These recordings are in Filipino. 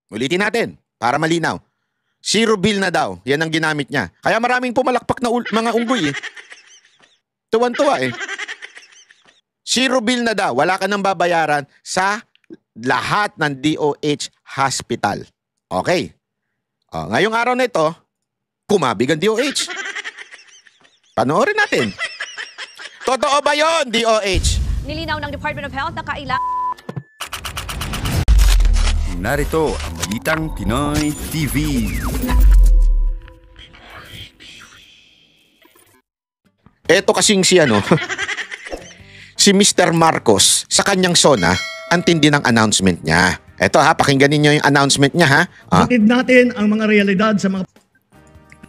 Ulitin natin, para malinaw. Zero bill na daw. Yan ang ginamit niya. Kaya maraming pumalakpak na mga unggoy eh. Tuwan-tuwa eh. Zero bill na daw. Wala ka nang babayaran sa lahat ng DOH hospital. Okay. Ngayong araw na ito, kumabig ang DOH. Panoorin natin. Totoo ba yon, DOH? Nilinaw ng Department of Health na kailangan. Narito ang Balitang Pinoy TV. Eto kasing si si Mr. Marcos sa kanyang SONA, ang tindi ng announcement niya. Eto pakinggan ninyo yung announcement niya ha. Hatid natin ang mga realidad sa mga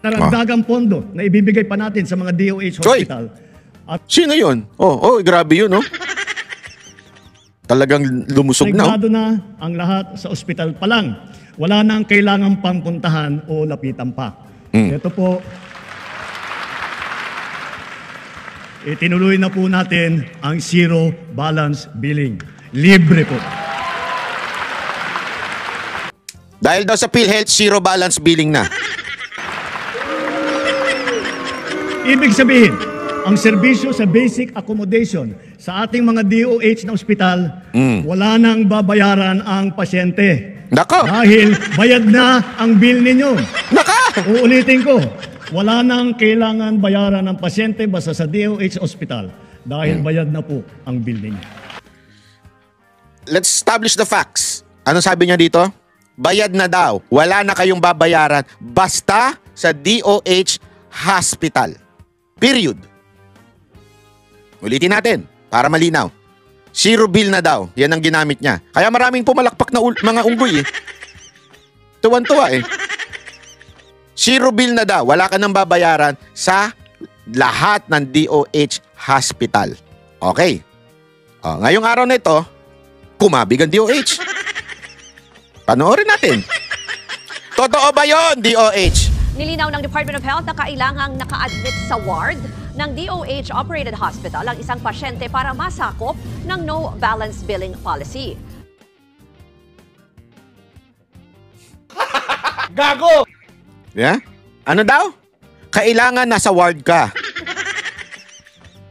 naragdagang pondo na ibibigay pa natin sa mga DOH hospital. At sino yun? Grabe yun, no? Talagang lumusog na. Sigurado na ang lahat sa ospital pa lang. Wala nang kailangan pang puntahan o lapitan pa. Ito po, itinuloy na po natin ang zero balance billing. Libre po. Dahil daw sa PhilHealth, zero balance billing na. Ibig sabihin, ang serbisyo sa basic accommodation sa ating mga DOH na ospital, wala nang babayaran ang pasyente. Nako! Dahil bayad na ang bill ninyo. Naka! Uulitin ko, wala nang kailangan bayaran ng pasyente basta sa DOH ospital dahil bayad na po ang bill ninyo. Let's establish the facts. Ano sabi niya dito? Bayad na daw. Wala na kayong babayaran basta sa DOH hospital. Period. Ulitin natin, para malinaw. Zero bill na daw. Yan ang ginamit niya. Kaya maraming pumalakpak na mga unggoy eh. Tuwan-tuwa eh. Zero bill na daw. Wala ka nang babayaran sa lahat ng DOH hospital. Okay. Ngayong araw na ito, kumabig ang DOH. Panoorin natin. Totoo ba yon, DOH? Nilinaw ng Department of Health na kailangang naka-admit sa ward ng DOH-operated hospital ang isang pasyente para masakop ng no balance billing policy. Gago! Yeah? Ano daw? Kailangan nasa ward ka.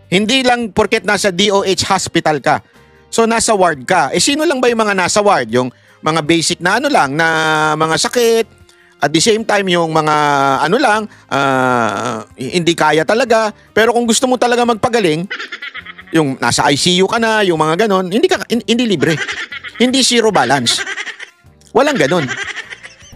Hindi lang porket nasa DOH hospital ka. So nasa ward ka. Sino lang ba yung mga nasa ward? Yung mga basic na na mga sakit. At the same time, yung mga hindi kaya talaga. Pero kung gusto mo talaga magpagaling, yung nasa ICU ka na, yung mga ganon, hindi libre. Hindi zero balance. Walang ganon.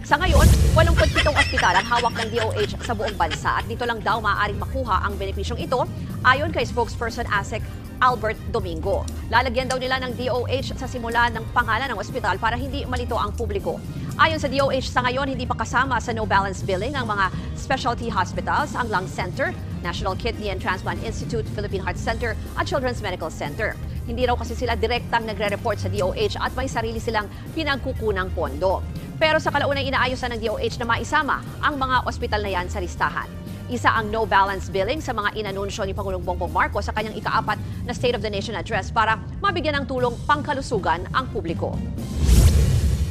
Sa ngayon, 87 ospital ang hawak ng DOH sa buong bansa at dito lang daw maaaring makuha ang benepisyong ito ayon kay spokesperson ASEC Albert Domingo. Lalagyan daw nila ng DOH sa simula ng pangalan ng ospital para hindi malito ang publiko. Ayon sa DOH sa ngayon, hindi pa kasama sa no balance billing ang mga specialty hospitals, ang Lung Center, National Kidney and Transplant Institute, Philippine Heart Center at Children's Medical Center. Hindi raw kasi sila direktang nagre-report sa DOH at may sarili silang pinagkukunang pondo. Pero sa kalaunay inaayosan ng DOH na maisama ang mga ospital na yan sa listahan. Isa ang no balance billing sa mga inanunsyo ni Pangulong Bongbong Marcos sa kanyang ika-4 na State of the Nation Address para mabigyan ng tulong pangkalusugan ang publiko.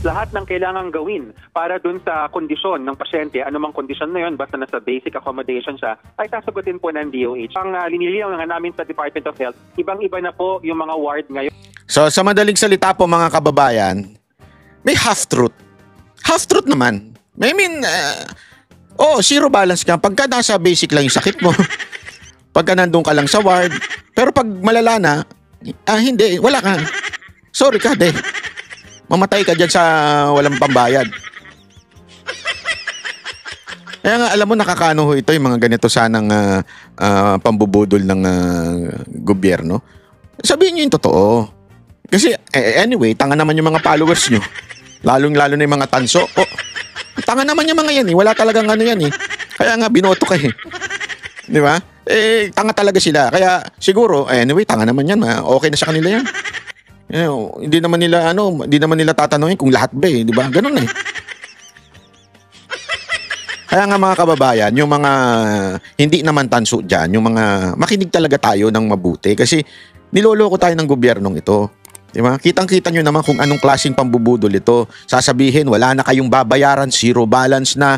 Lahat ng kailangang gawin para dun sa kondisyon ng pasyente, anumang kondisyon na yun, basta nasa basic accommodation siya, ay sasagutin po ng DOH. Ang liniliyaw nga namin sa Department of Health, ibang-iba na po yung mga ward ngayon. So sa madaling salita po mga kababayan, may half-truth. Half-truth naman. I mean, zero balance ka. Pagka nasa basic lang yung sakit mo, pagka nandun ka lang sa ward, pero pag malala na, hindi, wala ka. Sorry ka, mamatay ka dyan sa walang pambayad. Kaya nga, alam mo, nakakano ho ito, yung mga ganito sanang pambubudol ng gobyerno. Sabihin nyo yung totoo. Kasi, anyway, tanga naman yung mga followers nyo. Lalong-lalo na yung mga tanso. Tanga naman yung mga yan eh. Wala talagang yan eh. Kaya nga, binoto ka eh. Di ba? Tanga talaga sila. Kaya, siguro, anyway, tanga naman yan. Okay na sa kanila yan. Hindi naman nila tatanungin kung lahat ba eh, di ba? Ganun eh. Kaya nga mga kababayan, yung mga hindi naman tanso dyan, yung mga makinig talaga tayo ng mabuti kasi niloloko tayo ng gobyernong ito. Di ba? Kitang-kita nyo naman kung anong klaseng pambubudol ito. Sasabihin, wala na kayong babayaran, zero balance na,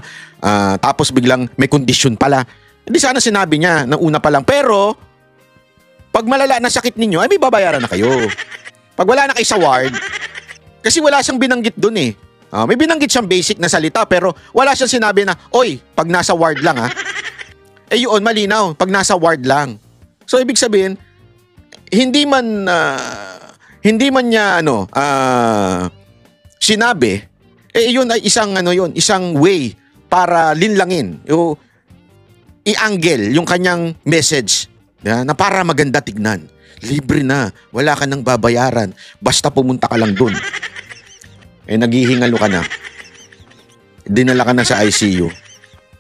tapos biglang may kondisyon pala. Hindi sana sinabi niya ng una pa lang. Pero, pag malala na sakit ninyo, ay may babayaran na kayo. Pag wala na kayo sa ward, kasi wala siyang binanggit dun eh. May binanggit siyang basic na salita, pero wala siyang sinabi na, oy, pag nasa ward lang ha. Yun, malinaw, pag nasa ward lang. So, ibig sabihin, hindi man niya sinabi, yun ay isang way para linlangin, i-angle yung kanyang message na para maganda tignan. Libre na, wala ka nang babayaran, basta pumunta ka lang dun. Naghihingalo ka na. Dinala ka na sa ICU.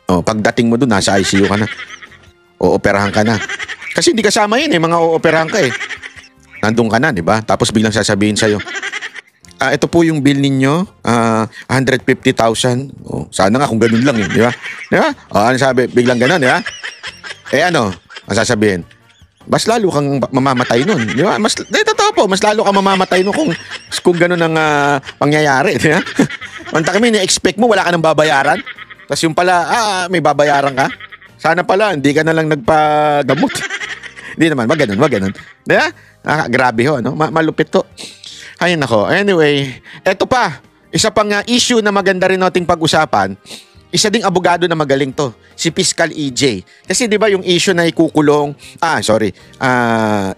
Pagdating mo dun, nasa ICU ka na. Ooperahan ka na. Kasi hindi kasama yun mga ooperahan ka eh. Nandun ka na, di ba? Tapos biglang sasabihin sa'yo, ito po yung bill ninyo, 150,000. Sana nga kung ganun lang eh, di ba? Di ba? Ano sabi? Biglang ganun, di ba? Ang sasabihin, mas lalo kang mamamatay nun, di ba? Totoo po, mas lalo kang mamamatay nun kung ganun ang pangyayari, di ba? Manta kami, ni-expect mo, wala ka nang babayaran. Tapos yung pala, may babayaran ka. Sana pala, hindi ka na lang nagpagamot. Hindi naman, wag ganun. Di ba? Grabe ho, no? Malupit to. Ay nako. Anyway, eto pa. Isa pang issue na maganda rin nating pag-usapan. Isa ding abogado na magaling to. Si Fiscal EJ. Kasi di ba yung issue na ikukulong,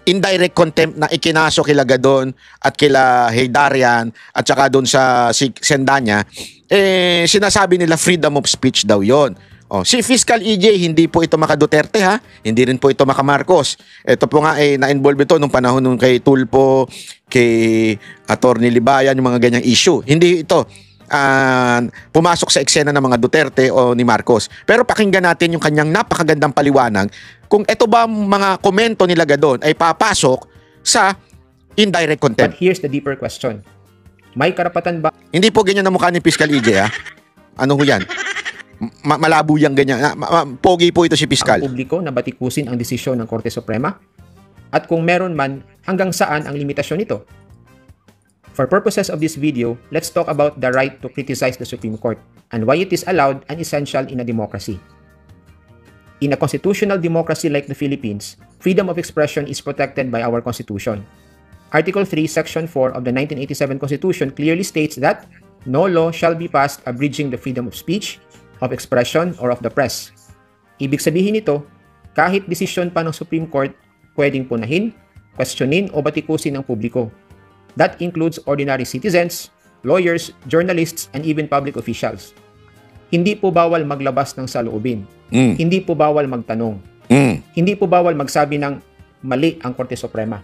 indirect contempt na ikinaso kila Gadon at kila Heydarian at saka doon sa Sendanya, sinasabi nila freedom of speech daw yon. Si Fiscal EJ, hindi po ito maka Duterte ha, hindi rin po ito maka Marcos. Ito po nga na-involve ito nung panahon nung kay Tulfo, kay Attorney Libayan, yung mga ganyang issue. Hindi ito pumasok sa eksena ng mga Duterte o ni Marcos. Pero pakinggan natin yung kanyang napakagandang paliwanag kung ito ba mga komento nila Gadon ay papasok sa indirect contempt. But here's the deeper question. May karapatan ba Hindi po ganyan na mukha ni Fiscal EJ ha. Ano ho yan? Malabo yang ganyan. Pogi po ito si Fiscal. ang publiko na batikusin ang desisyon ng Korte Suprema? At kung meron man, hanggang saan ang limitasyon nito? For purposes of this video, let's talk about the right to criticize the Supreme Court and why it is allowed and essential in a democracy. In a constitutional democracy like the Philippines, freedom of expression is protected by our Constitution. Article 3, Section 4 of the 1987 Constitution clearly states that no law shall be passed abridging the freedom of speech, of expression, or of the press. Ibig sabihin nito, kahit desisyon pa ng Supreme Court, pwedeng punahin, questionin o batikusin ng publiko. That includes ordinary citizens, lawyers, journalists, and even public officials. Hindi po bawal maglabas ng saloobin. Hindi po bawal magtanong. Hindi po bawal magsabi ng mali ang Korte Suprema.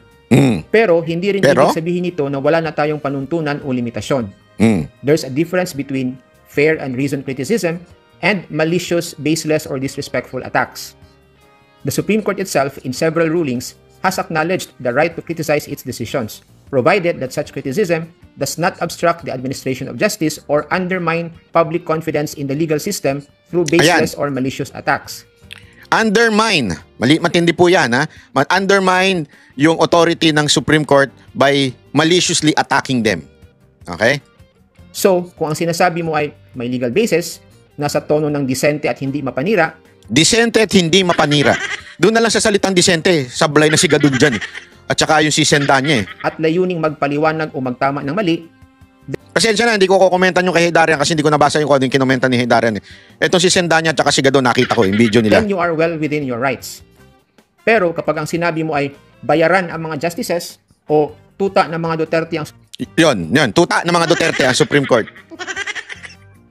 Pero hindi rin ibig sabihin nito na wala na tayong panuntunan o limitasyon. There's a difference between fair and reasoned criticism and malicious, baseless, or disrespectful attacks. The Supreme Court itself, in several rulings, has acknowledged the right to criticize its decisions, provided that such criticism does not obstruct the administration of justice or undermine public confidence in the legal system through baseless or malicious attacks. Undermine. Matindi po yan ha. Undermine yung authority ng Supreme Court by maliciously attacking them. Okay? So, kung ang sinasabi mo ay may legal basis, nasa tono ng disente at hindi mapanira. Disente at hindi mapanira. Doon na lang sa salitang disente, sablay na si Gadon dyan. At saka yung si Sendanya At layuning magpaliwanag o magtama ng mali. Pasensya na, hindi ko kukomentan yung kay Heydarian kasi hindi ko nabasa yung kung ano yung kinomentan ni Heydarian. Etong si Sendanya at saka si Gadon, nakita ko yung video nila. Then you are well within your rights. Pero kapag ang sinabi mo ay bayaran ang mga justices o tuta ng mga Duterte ang Yun. Tuta ng mga Duterte ang Supreme Court.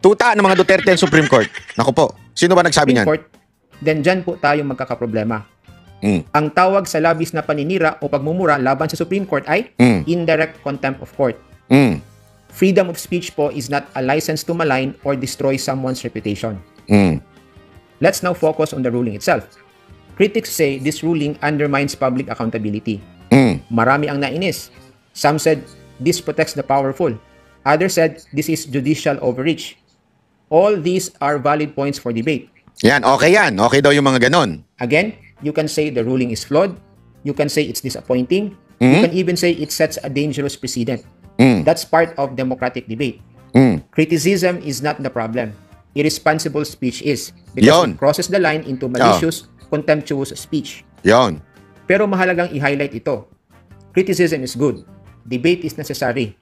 Tuta ng mga Duterte ang Supreme Court. Naku po, sino ba nagsabi niyan? Court, then dyan po tayo magkakaproblema. Ang tawag sa labis na paninira o pagmumura laban sa Supreme Court ay indirect contempt of court. Freedom of speech po is not a license to malign or destroy someone's reputation. Let's now focus on the ruling itself. Critics say this ruling undermines public accountability. Marami ang nainis. Some said this protects the powerful. Others said this is judicial overreach. All these are valid points for debate. Yan. Okay daw yung mga ganon. Again, you can say the ruling is flawed. You can say it's disappointing. You can even say it sets a dangerous precedent. That's part of democratic debate. Criticism is not the problem. Irresponsible speech is, because it crosses the line into malicious, contemptuous speech. Yon. Pero mahalagang i-highlight ito. Criticism is good. Debate is necessary.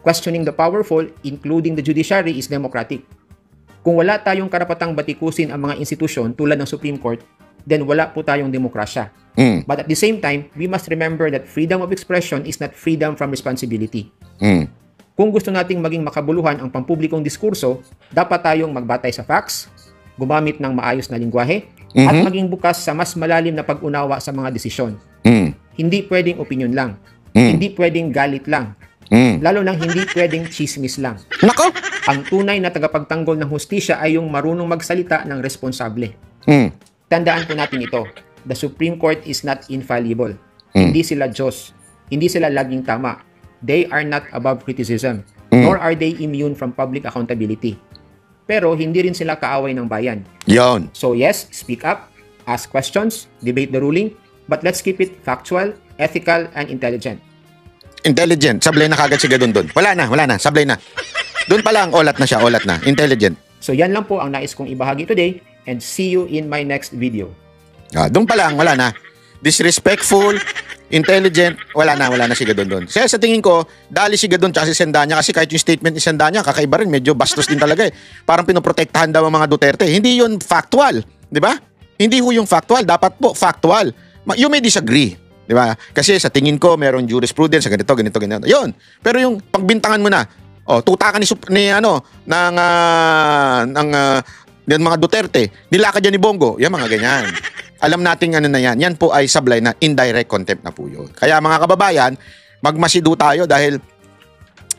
Questioning the powerful, including the judiciary, is democratic. Kung wala tayong karapatang batikusin ang mga institusyon tulad ng Supreme Court, then wala po tayong demokrasya. But at the same time, we must remember that freedom of expression is not freedom from responsibility. Kung gusto nating maging makabuluhan ang pampublikong diskurso, dapat tayong magbatay sa facts, gumamit ng maayos na lingwahe, at maging bukas sa mas malalim na pag-unawa sa mga desisyon. Hindi pwedeng opinion lang. Hindi pwedeng galit lang. Lalo nang hindi pwedeng chismis lang. Nako! Ang tunay na tagapagtanggol ng hustisya ay yung marunong magsalita ng responsable. Tandaan po natin ito. The Supreme Court is not infallible. Hindi sila Diyos. Hindi sila laging tama. They are not above criticism. Nor are they immune from public accountability. Pero hindi rin sila kaaway ng bayan. Yon. So yes, speak up, ask questions, debate the ruling, but let's keep it factual, ethical, and intelligent. Intelligent. Sablay na kagad si Gadon doon. Wala na. Sablay na. Doon pa lang, olat na siya. Intelligent. So yan lang po ang nais kong ibahagi today, and see you in my next video. Doon pa lang, wala na. Disrespectful, intelligent, wala na si Gadon doon. Kaya sa tingin ko, dali si Gadon tsaka si Sendanya, kasi kahit yung statement ni Sendanya, kakaiba rin, medyo bastos din talaga eh. Parang pinoprotektahan daw ang mga Duterte. Hindi yun factual, di ba? Hindi ho yung factual, dapat po factual. You may disagree, di ba? Kasi sa tingin ko, meron jurisprudence sa ganito. Yun. Pero yung pagbintangan mo na, tutakan ng mga Duterte, nilakad yan ni Bongo, yan mga ganyan. Alam natin ano na yan. Yan po ay sablay na indirect contempt na po yun. Kaya mga kababayan, magmasido tayo dahil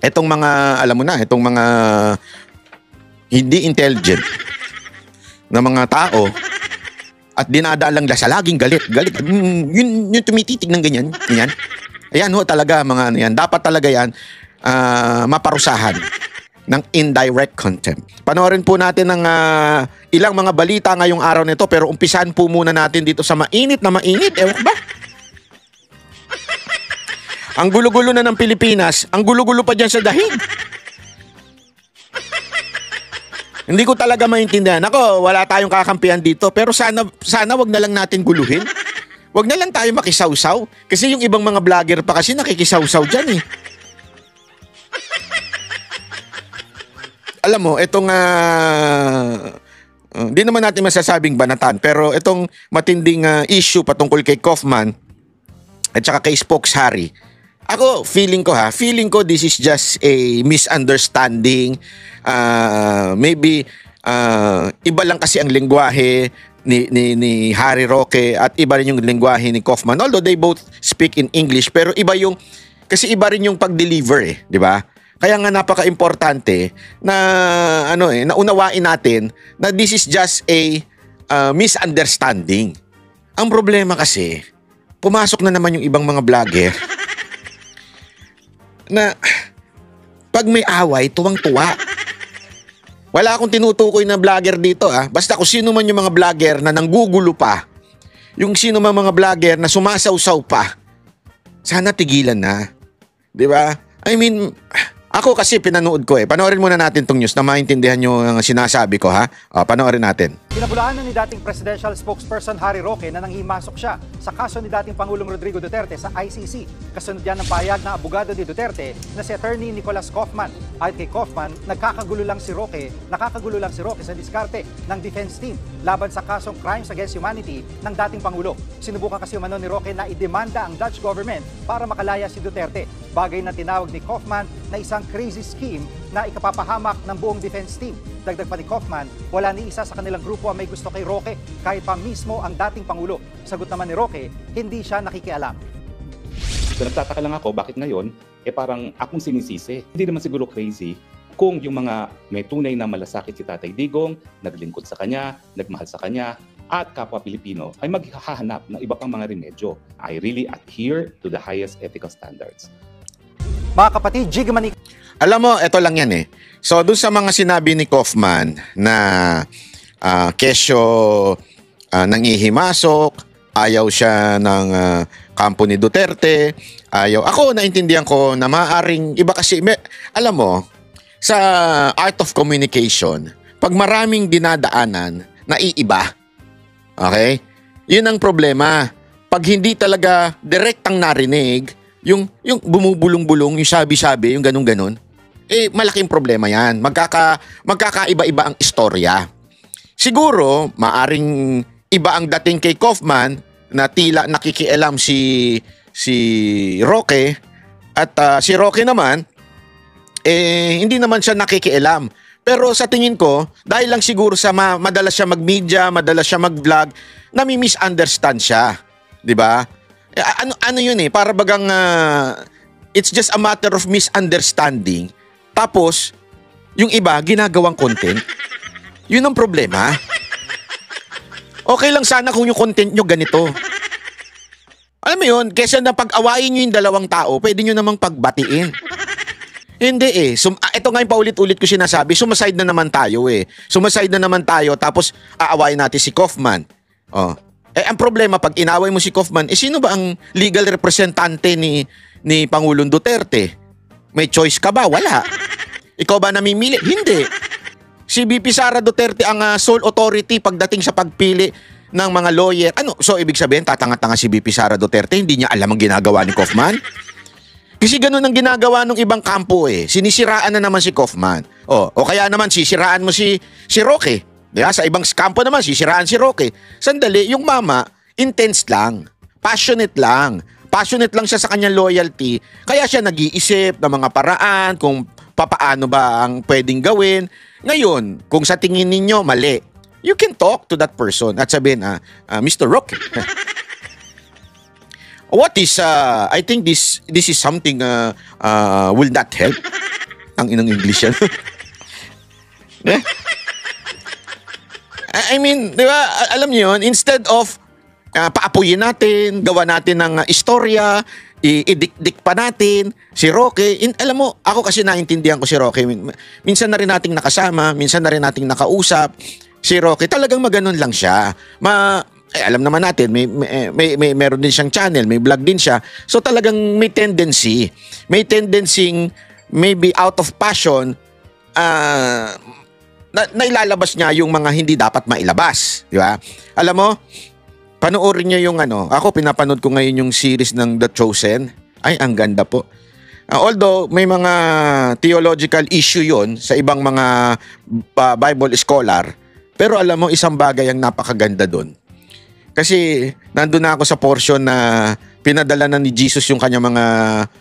etong mga, alam mo na, etong mga hindi intelligent na mga tao at dinadalang sa laging galit. Yun tumititig ng ganyan. Ayan ho talaga mga ano yan. Dapat talaga yan maparusahan ng indirect contempt. Panoorin po natin ng ilang mga balita ngayong araw nito, pero umpisan po muna natin dito sa mainit na mainit. Ewan ko ba? Ang gulo-gulo na ng Pilipinas, ang gulo-gulo pa dyan sa dahig. Hindi ko talaga maintindihan. Ako, wala tayong kakampihan dito, pero sana wag na lang natin guluhin. Wag na lang tayo makisawsaw. Kasi yung ibang mga vlogger pa kasi nakikisawsaw dyan eh. Alam mo, itong di naman natin masasabing banatan, pero itong matinding issue patungkol kay Kaufman at saka kay Spokes Harry. Ako, feeling ko this is just a misunderstanding. Maybe iba lang kasi ang lengguwahe ni Harry Roque at iba rin yung lengguwahe ni Kaufman. Although they both speak in English, pero iba rin yung pag-deliver eh, di ba? Kaya nga napaka-importante na naunawain natin na this is just a misunderstanding. Ang problema kasi, pumasok na naman yung ibang mga vlogger na pag may away, tuwang-tuwa. Wala akong tinutukoy na vlogger dito Basta kung sino man yung mga vlogger na nanggugulo pa, yung sino man mga vlogger na sumasawsaw pa, sana tigilan na. Di ba? I mean, ako kasi pinanood ko Panoorin muna natin tong news na maintindihan nyo ang sinasabi ko panoorin natin. Pinabulaanan ni dating presidential spokesperson Harry Roque na nanghimasok siya sa kaso ni dating Pangulong Rodrigo Duterte sa ICC. Kasunod yan ng payag na abogado ni Duterte na si Attorney Nicolas Kaufman. Ayon kay Kaufman, nakakagulo lang si Roque sa diskarte ng defense team laban sa kasong crimes against humanity ng dating Pangulo. Sinubukan kasi umano ni Roque na idemanda ang Dutch government para makalaya si Duterte. Bagay na tinawag ni Kaufman na isang crazy scheme na ikapapahamak ng buong defense team. Dagdag pa ni Kaufman, wala ni isa sa kanilang grupo ang may gusto kay Roque, kahit pa mismo ang dating Pangulo. Sagot naman ni Roque, hindi siya nakikialam. So nagtataka lang ako, bakit ngayon, parang akong sinisisi. Hindi naman siguro crazy kung yung mga may tunay na malasakit si Tatay Digong, naglingkod sa kanya, nagmahal sa kanya, at kapwa Pilipino ay maghahanap ng iba pang mga remedyo. I really adhere to the highest ethical standards. Mga kapatid, Jiggy Manik. Alam mo, ito lang yan So, dun sa mga sinabi ni Kaufman na kesyo nangihimasok, ayaw siya ng kampo ni Duterte, ayaw. Ako, naintindihan ko na maaaring iba kasi, alam mo, sa art of communication, pag maraming dinadaanan, naiiba. Okay? Yun ang problema. Pag hindi talaga direktang narinig, yung bumubulong-bulong, yung sabi-sabi, yung ganun-ganun, malaking problema yan. Magkakaiba-iba ang istorya. Siguro, maaring iba ang dating kay Kaufman na tila nakikialam si Roque at si Roque naman, hindi naman siya nakikialam. Pero sa tingin ko, dahil lang siguro sa madalas siya mag-media, madalas siya mag-vlog, nami-misunderstand siya. 'Di ba? Ano yun para bagang it's just a matter of misunderstanding. Tapos yung iba ginagawang content. Yun ang problema. Okay lang sana kung yung content nyo ganito. Alam mo yun, kesa na pag-awayin nyo yung dalawang tao, pwede nyo namang pagbatiin. Hindi ito nga yung paulit-ulit ko sinasabi, sumaside na naman tayo Sumaside na naman tayo, tapos aawayin natin si Kaufman. Ang problema, pag inaway mo si Kaufman, sino ba ang legal representante ni Pangulong Duterte? May choice ka ba? Wala. Ikaw ba namimili? Hindi. Si VP Sara Duterte ang sole authority pagdating sa pagpili ng mga lawyer. So ibig sabihin, tatanga-tanga si VP Sara Duterte, hindi niya alam ang ginagawa ni Kaufman? Kasi ganun ang ginagawa ng ibang kampo Sinisiraan na naman si Kaufman. O kaya naman sisiraan mo si Roque. Diba? Sa ibang kampo naman, sisiraan si Roque. Sandali, yung mama, intense lang. Passionate lang. Passionate lang siya sa kanyang loyalty. Kaya siya nag-iisip ng mga paraan kung papaano ba ang pwedeng gawin. Ngayon, kung sa tingin ninyo mali, you can talk to that person at sabihin, Mr. Roque, what is, I think this is something will not help. Ang inang English yan. I mean, di ba, alam niyo yun, instead of paapuyin natin, gawa natin ng istorya, idikdik pa natin si Roque. Alam mo, ako kasi naintindihan ko si Roque. Minsan na rin nating nakasama, minsan na rin nating nakausap. Si Roque, talagang maganon lang siya. Alam naman natin, meron din siyang channel, may vlog din siya. So talagang may tendency, maybe out of passion, na ilalabas niya yung mga hindi dapat mailabas, di ba? Alam mo, panoorin niyo yung ako pinapanood ko ngayon yung series ng The Chosen. Ay, ang ganda po. Although may mga theological issue yon sa ibang mga Bible scholar, pero alam mo, isang bagay ang napakaganda doon. Kasi nandun na ako sa portion na pinadala na ni Jesus yung kanyang mga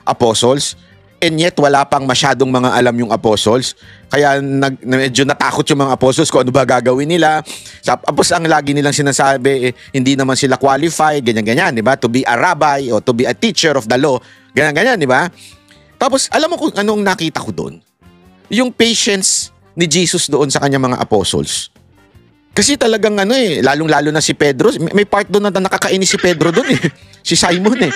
apostles. And yet, wala pang masyadong mga alam yung apostles. Kaya medyo natakot yung mga apostles kung ano ba gagawin nila. Tapos ang lagi nilang sinasabi, hindi naman sila qualified, ganyan-ganyan, di ba? To be a rabbi o to be a teacher of the law. Ganyan-ganyan, di ba? Tapos, alam mo kung anong nakita ko doon? Yung patience ni Jesus doon sa kanyang mga apostles. Kasi talagang lalong-lalo na si Pedro. May part doon na nakakainis si Pedro doon Si Simon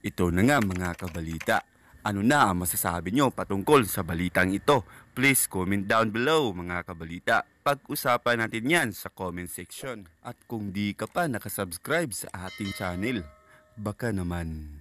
Ito na nga mga kabalita. Ano na ang masasabi nyo patungkol sa balitang ito? Please comment down below mga kabalita. Pag-usapan natin yan sa comment section. At kung di ka pa nakasubscribe sa ating channel, baka naman